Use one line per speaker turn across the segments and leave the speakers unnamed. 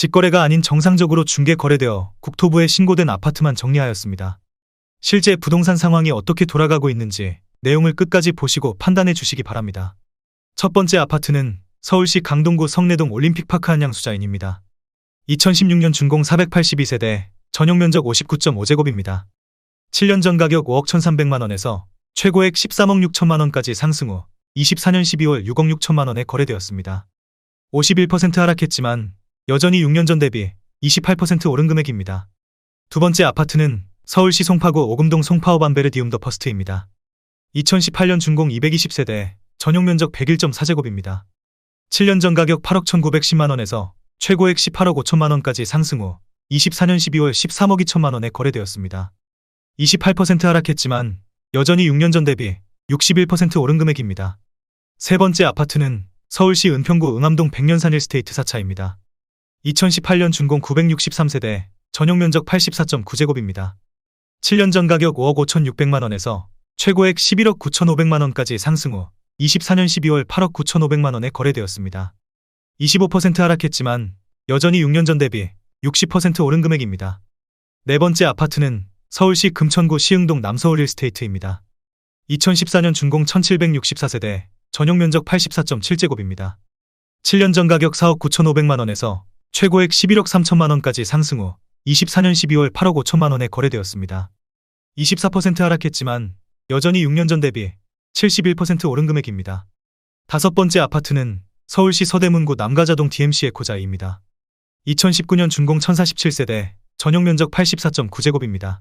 직거래가 아닌 정상적으로 중개 거래되어 국토부에 신고된 아파트만 정리하였습니다. 실제 부동산 상황이 어떻게 돌아가고 있는지 내용을 끝까지 보시고 판단해 주시기 바랍니다. 첫 번째 아파트는 서울시 강동구 성내동 올림픽파크 한양수자인입니다. 2016년 준공 482세대, 전용면적 59.5제곱입니다. 7년 전 가격 5억 1,300만원에서 최고액 13억 6천만원까지 상승 후 24년 12월 6억 6천만원에 거래되었습니다. 51% 하락했지만 여전히 6년 전 대비 28% 오른 금액입니다. 두 번째 아파트는 서울시 송파구 오금동 송파업 안베르디움 더 퍼스트입니다. 2018년 준공 220세대, 전용면적 101.4제곱입니다. 7년 전 가격 8억 1,910만원에서 최고액 18억 5천만원까지 상승 후 24년 12월 13억 2천만원에 거래되었습니다. 28% 하락했지만 여전히 6년 전 대비 61% 오른 금액입니다. 세 번째 아파트는 서울시 은평구 응암동 백년산 일스테이트 4차입니다. 2018년 준공 963세대, 전용면적 84.9제곱입니다. 7년 전 가격 5억 5,600만원에서 최고액 11억 9,500만원까지 상승 후 24년 12월 8억 9,500만원에 거래되었습니다. 25% 하락했지만 여전히 6년 전 대비 60% 오른 금액입니다. 네 번째 아파트는 서울시 금천구 시흥동 남서울 일스테이트입니다. 2014년 준공 1764세대, 전용면적 84.7제곱입니다. 7년 전 가격 4억 9,500만원에서 최고액 11억 3천만원까지 상승 후 24년 12월 8억 5천만원에 거래되었습니다. 24% 하락했지만 여전히 6년 전 대비 71% 오른 금액입니다. 다섯 번째 아파트는 서울시 서대문구 남가자동 DMC 에코자이입니다. 2019년 준공 1047세대, 전용면적 84.9제곱입니다.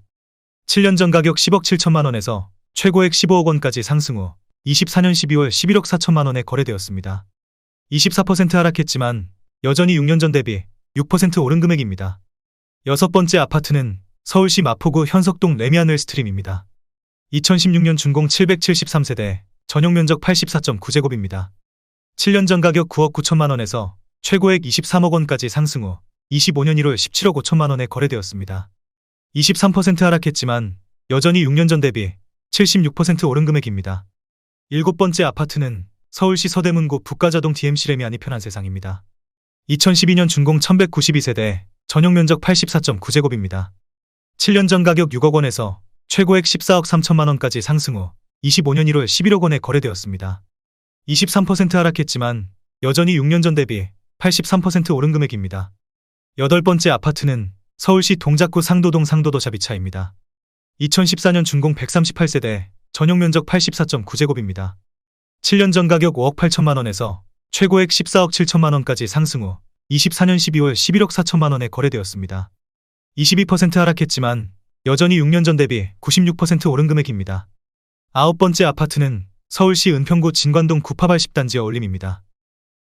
7년 전 가격 10억 7천만원에서 최고액 15억 원까지 상승 후 24년 12월 11억 4천만원에 거래되었습니다. 24% 하락했지만 여전히 6년 전 대비 6% 오른 금액입니다. 여섯 번째 아파트는 서울시 마포구 현석동 레미안웰 스트림입니다. 2016년 준공 773세대, 전용면적 84.9제곱입니다. 7년 전 가격 9억 9천만원에서 최고액 23억 원까지 상승 후 25년 1월 17억 5천만원에 거래되었습니다. 23% 하락했지만 여전히 6년 전 대비 76% 오른 금액입니다. 일곱 번째 아파트는 서울시 서대문구 북가자동 DMC 레미안이 편한 세상입니다. 2012년 준공 1192세대, 전용면적 84.9제곱입니다. 7년 전 가격 6억 원에서 최고액 14억 3천만원까지 상승 후 25년 1월 11억 원에 거래되었습니다. 23% 하락했지만 여전히 6년 전 대비 83% 오른 금액입니다. 여덟 번째 아파트는 서울시 동작구 상도동 상도도 자비차입니다. 2014년 준공 138세대, 전용면적 84.9제곱입니다. 7년 전 가격 5억 8천만원에서 최고액 14억 7천만원까지 상승 후 24년 12월 11억 4천만원에 거래되었습니다. 22% 하락했지만 여전히 6년 전 대비 96% 오른 금액입니다. 아홉 번째 아파트는 서울시 은평구 진관동 구파발 10단지 어울림입니다.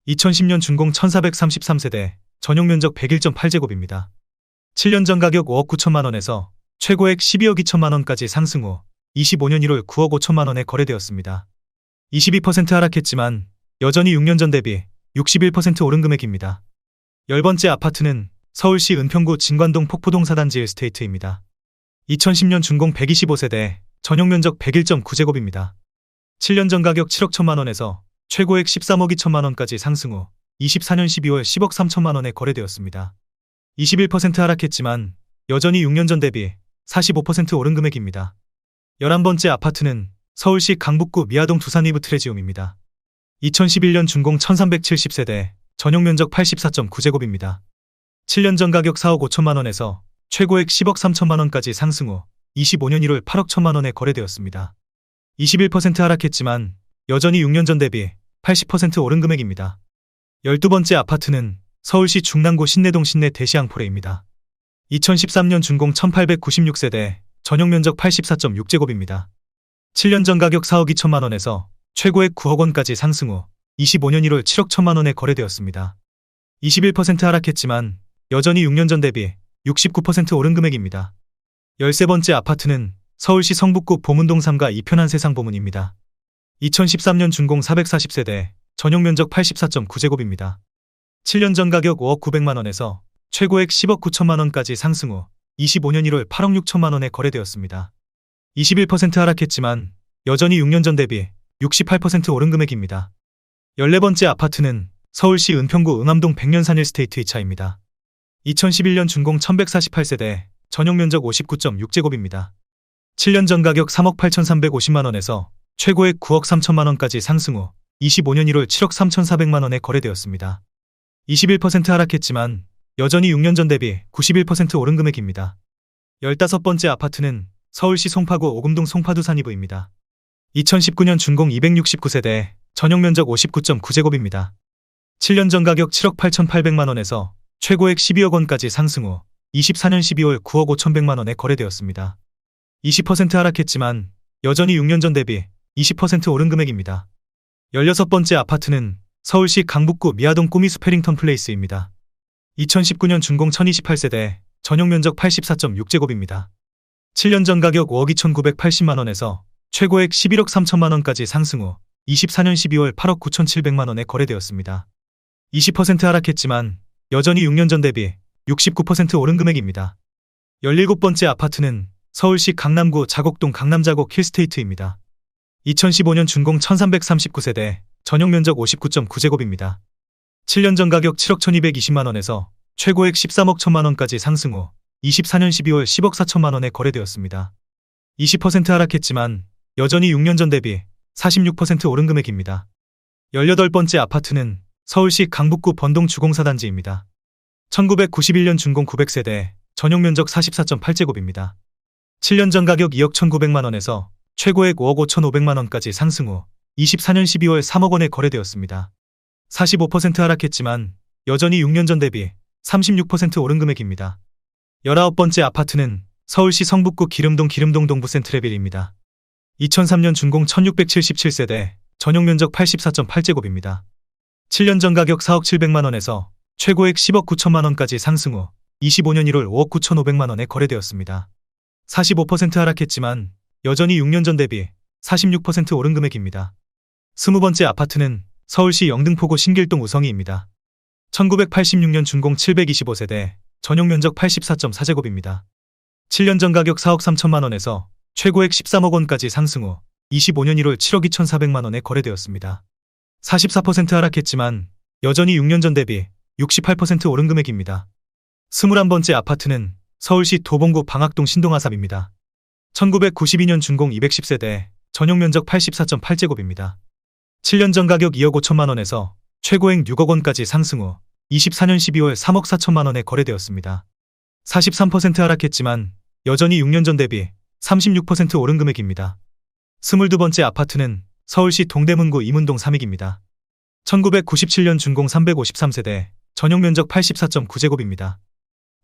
2010년 준공 1433세대, 전용면적 101.8제곱입니다. 7년 전 가격 5억 9천만원에서 최고액 12억 2천만원까지 상승 후 25년 1월 9억 5천만원에 거래되었습니다. 22% 하락했지만 여전히 6년 전 대비 61% 오른 금액입니다. 열 번째 아파트는 서울시 은평구 진관동 폭포동 4단지 일스테이트입니다. 2010년 준공 125세대, 전용면적 101.9제곱입니다. 7년 전 가격 7억 1천만원에서 최고액 13억 2천만원까지 상승 후 24년 12월 10억 3천만원에 거래되었습니다. 21% 하락했지만 여전히 6년 전 대비 45% 오른 금액입니다. 11번째 아파트는 서울시 강북구 미아동 두산위브 트레지움입니다. 2011년 준공 1370세대, 전용면적 84.9제곱입니다. 7년 전 가격 4억 5천만원에서 최고액 10억 3천만원까지 상승 후 25년 1월 8억 1천만원에 거래되었습니다. 21% 하락했지만 여전히 6년 전 대비 80% 오른 금액입니다. 12번째 아파트는 서울시 중랑구 신내동 신내 대시앙포레입니다. 2013년 준공 1896세대, 전용면적 84.6제곱입니다. 7년 전 가격 4억 2천만원에서 최고액 9억 원까지 상승 후 25년 1월 7억 1천만원에 거래되었습니다. 21% 하락했지만 여전히 6년 전 대비 69% 오른 금액입니다. 13번째 아파트는 서울시 성북구 보문동 3가 이편한 세상 보문입니다. 2013년 준공 440세대, 전용면적 84.9제곱입니다. 7년 전 가격 5억 900만원에서 최고액 10억 9천만원까지 상승 후 25년 1월 8억 6천만원에 거래되었습니다. 21% 하락했지만 여전히 6년 전 대비 68% 오른 금액입니다. 14번째 아파트는 서울시 은평구 응암동 백년산 일스테이트 2차입니다. 2011년 준공 1148세대, 전용 면적 59.6제곱입니다. 7년 전 가격 3억 8,350만원에서 최고액 9억 3천만원까지 상승 후 25년 1월 7억 3,400만원에 거래되었습니다. 21% 하락했지만 여전히 6년 전 대비 91% 오른 금액입니다. 15번째 아파트는 서울시 송파구 오금동 송파두 산이브입니다. 2019년 준공 269세대, 전용 면적 59.9제곱입니다. 7년 전 가격 7억 8,800만원에서 최고액 12억 원까지 상승 후 24년 12월 9억 5,100만원에 거래되었습니다. 20% 하락했지만 여전히 6년 전 대비 20% 오른 금액입니다. 16번째 아파트는 서울시 강북구 미아동 꾸미숲 해링턴 플레이스입니다. 2019년 준공 1028세대, 전용 면적 84.6제곱입니다. 7년 전 가격 5억 2,980만원에서 최고액 11억 3천만원까지 상승 후 24년 12월 8억 9,700만원에 거래되었습니다. 20% 하락했지만 여전히 6년 전 대비 69% 오른 금액입니다. 17번째 아파트는 서울시 강남구 자곡동 강남자곡 힐스테이트입니다. 2015년 준공 1339세대, 전용 면적 59.9제곱입니다. 7년 전 가격 7억 1220만원에서 최고액 13억 1천만원까지 상승 후 24년 12월 10억 4천만원에 거래되었습니다. 20% 하락했지만 여전히 6년 전 대비 46% 오른 금액입니다. 18번째 아파트는 서울시 강북구 번동 주공사단지입니다. 1991년 준공 900세대, 전용 면적 44.8제곱입니다. 7년 전 가격 2억 1,900만원에서 최고액 5억 5,500만원까지 상승 후 24년 12월 3억 원에 거래되었습니다. 45% 하락했지만 여전히 6년 전 대비 36% 오른 금액입니다. 19번째 아파트는 서울시 성북구 기름동 동부센트레빌입니다. 2003년 준공 1677세대, 전용 면적 84.8제곱입니다. 7년 전 가격 4억 700만원에서 최고액 10억 9천만원까지 상승 후 25년 1월 5억 9,500만원에 거래되었습니다. 45% 하락했지만 여전히 6년 전 대비 46% 오른 금액입니다. 20번째 아파트는 서울시 영등포구 신길동 우성이입니다. 1986년 준공 725세대, 전용 면적 84.4제곱입니다. 7년 전 가격 4억 3천만원에서 최고액 13억 원까지 상승 후 25년 1월 7억 2,400만원에 거래되었습니다. 44% 하락했지만 여전히 6년 전 대비 68% 오른 금액입니다. 21번째 아파트는 서울시 도봉구 방학동 신동아삽입니다. 1992년 준공 210세대, 전용 면적 84.8제곱입니다. 7년 전 가격 2억 5천만원에서 최고액 6억 원까지 상승 후 24년 12월 3억 4천만원에 거래되었습니다. 43% 하락했지만 여전히 6년 전 대비 36% 오른 금액입니다. 22번째 아파트는 서울시 동대문구 이문동 삼익입니다. 1997년 준공 353세대, 전용 면적 84.9제곱입니다.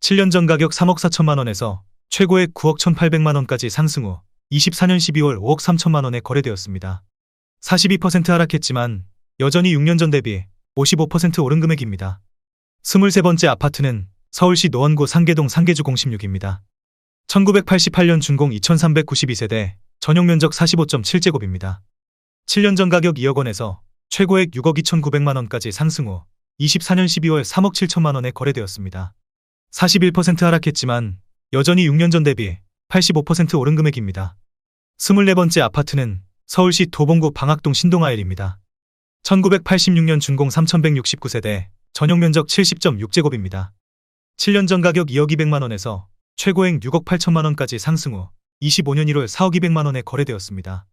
7년 전 가격 3억 4천만원에서 최고액 9억 1,800만원까지 상승 후 24년 12월 5억 3천만원에 거래되었습니다. 42% 하락했지만 여전히 6년 전 대비 55% 오른 금액입니다. 23번째 아파트는 서울시 노원구 상계동 상계주 016입니다. 1988년 준공 2392세대, 전용 면적 45.7제곱입니다. 7년 전 가격 2억 원에서 최고액 6억 2,900만원까지 상승 후 24년 12월 3억 7천만원에 거래되었습니다. 41% 하락했지만 여전히 6년 전 대비 85% 오른 금액입니다. 24번째 아파트는 서울시 도봉구 방학동 신동아일입니다. 1986년 준공 3169세대, 전용 면적 70.6제곱입니다. 7년 전 가격 2억 200만원에서 최고액 6억 8천만원까지 상승 후 25년 1월 4억 200만원에 거래되었습니다.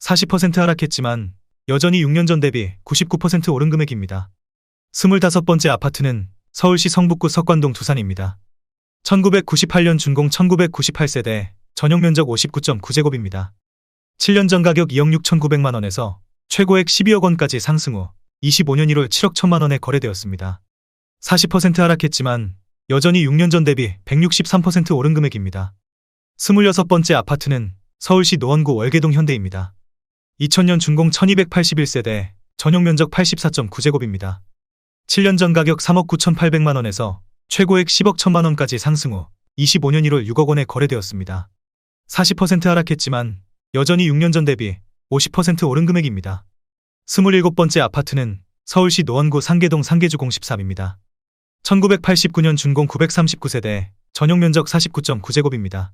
40% 하락했지만 여전히 6년 전 대비 99% 오른 금액입니다. 25번째 아파트는 서울시 성북구 석관동 두산입니다. 1998년 준공 1998세대, 전용 면적 59.9제곱입니다. 7년 전 가격 2억 6,900만원에서 최고액 12억 원까지 상승 후 25년 1월 7억 1천만원에 거래되었습니다. 40% 하락했지만 여전히 6년 전 대비 163% 오른 금액입니다. 26번째 아파트는 서울시 노원구 월계동 현대입니다. 2000년 준공 1281세대, 전용 면적 84.9제곱입니다. 7년 전 가격 3억 9,800만원에서 최고액 10억 1천만원까지 상승 후 25년 1월 6억 원에 거래되었습니다. 40% 하락했지만 여전히 6년 전 대비 50% 오른 금액입니다. 27번째 아파트는 서울시 노원구 상계동 상계주 013입니다. 1989년 준공 939세대, 전용 면적 49.9제곱입니다.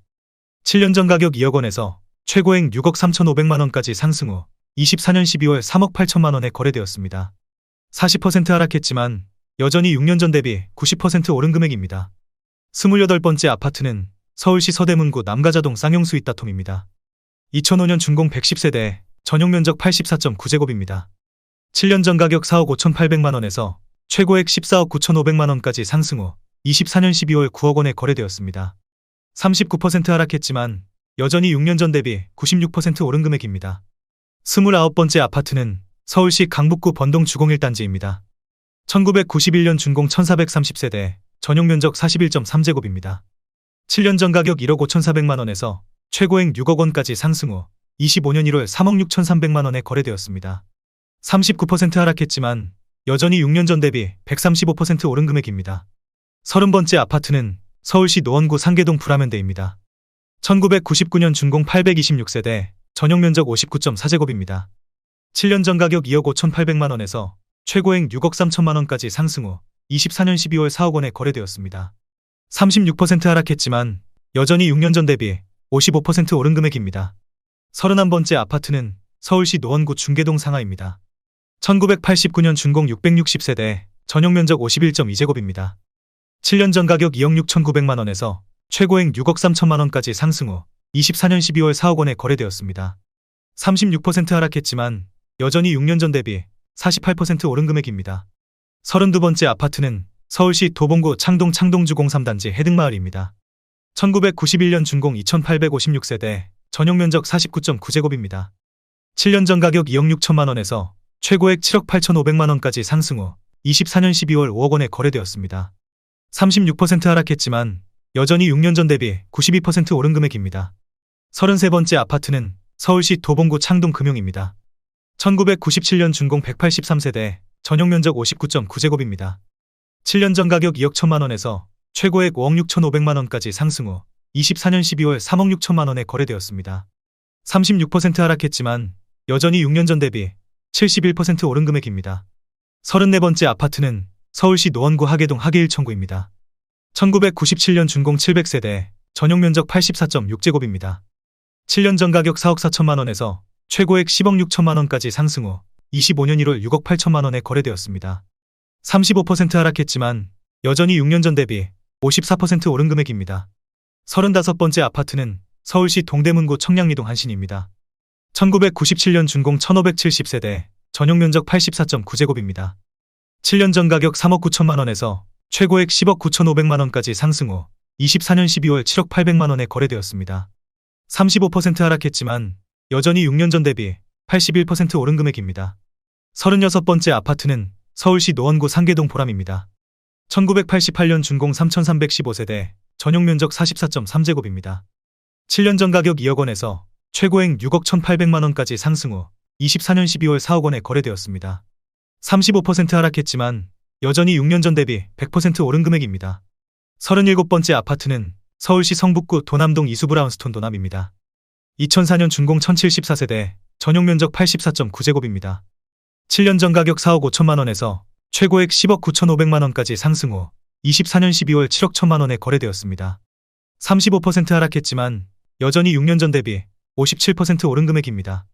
7년 전 가격 2억 원에서 최고액 6억 3,500만원까지 상승 후 24년 12월 3억 8천만원에 거래되었습니다. 40% 하락했지만 여전히 6년 전 대비 90% 오른 금액입니다. 28번째 아파트는 서울시 서대문구 남가자동 쌍용수 이따톰입니다. 2005년 준공 110세대, 전용 면적 84.9제곱입니다. 7년 전 가격 4억 5,800만원에서 최고액 14억 9,500만원까지 상승 후 24년 12월 9억 원에 거래되었습니다. 39% 하락했지만 여전히 6년 전 대비 96% 오른 금액입니다. 29번째 아파트는 서울시 강북구 번동 주공 1단지입니다. 1991년 준공 1430세대, 전용 면적 41.3제곱입니다. 7년 전 가격 1억 5,400만원에서 최고액 6억 원까지 상승 후 25년 1월 3억 6,300만원에 거래되었습니다. 39% 하락했지만 여전히 6년 전 대비 135% 오른 금액입니다. 30번째 아파트는 서울시 노원구 상계동 불화면대입니다. 1999년 준공 826세대, 전용 면적 59.4제곱입니다. 7년 전 가격 2억 5,800만원에서 최고액 6억 3천만원까지 상승 후 24년 12월 4억 원에 거래되었습니다. 36% 하락했지만 여전히 6년 전 대비 55% 오른 금액입니다. 31번째 아파트는 서울시 노원구 중계동 상하입니다. 1989년 준공 660세대, 전용 면적 51.2제곱입니다. 7년 전 가격 2억 6,900만원에서 최고액 6억 3천만원까지 상승 후 24년 12월 4억 원에 거래되었습니다. 36% 하락했지만 여전히 6년 전 대비 48% 오른 금액입니다. 32번째 아파트는 서울시 도봉구 창동주공 3단지 해등마을입니다. 1991년 준공 2856세대, 전용 면적 49.9제곱입니다. 7년 전 가격 2억 6천만원에서 최고액 7억 8,500만원까지 상승 후 24년 12월 5억 원에 거래되었습니다. 36% 하락했지만 여전히 6년 전 대비 92% 오른 금액입니다. 33번째 아파트는 서울시 도봉구 창동금용입니다. 1997년 준공 183세대, 전용 면적 59.9제곱입니다. 7년 전 가격 2억 1천만원에서 최고액 5억 6,500만원까지 상승 후 24년 12월 3억 6천만원에 거래되었습니다. 36% 하락했지만 여전히 6년 전 대비 71% 오른 금액입니다. 34번째 아파트는 서울시 노원구 하계동 하계 1청구입니다. 1997년 준공 700세대, 전용 면적 84.6제곱입니다. 7년 전 가격 4억 4천만원에서 최고액 10억 6천만원까지 상승 후 25년 1월 6억 8천만원에 거래되었습니다. 35% 하락했지만 여전히 6년 전 대비 54% 오른 금액입니다. 35번째 아파트는 서울시 동대문구 청량리동 한신입니다. 1997년 준공 1570세대, 전용 면적 84.9제곱입니다. 7년 전 가격 3억 9천만원에서 최고액 10억 9,500만원까지 상승 후 24년 12월 7억 800만원에 거래되었습니다. 35% 하락했지만 여전히 6년 전 대비 81% 오른 금액입니다. 36번째 아파트는 서울시 노원구 상계동 보람입니다. 1988년 준공 3315세대, 전용 면적 44.3제곱입니다. 7년 전 가격 2억 원에서 최고액 6억 1,800만원까지 상승 후 24년 12월 4억 원에 거래되었습니다. 35% 하락했지만 여전히 6년 전 대비 100% 오른 금액입니다. 37번째 아파트는 서울시 성북구 도남동 이수브라운스톤 도남입니다. 2004년 준공 1074세대, 전용 면적 84.9제곱입니다. 7년 전 가격 4억 5천만원에서 최고액 10억 9,500만원까지 상승 후 24년 12월 7억 1천만원에 거래되었습니다. 35% 하락했지만 여전히 6년 전 대비 57% 오른 금액입니다.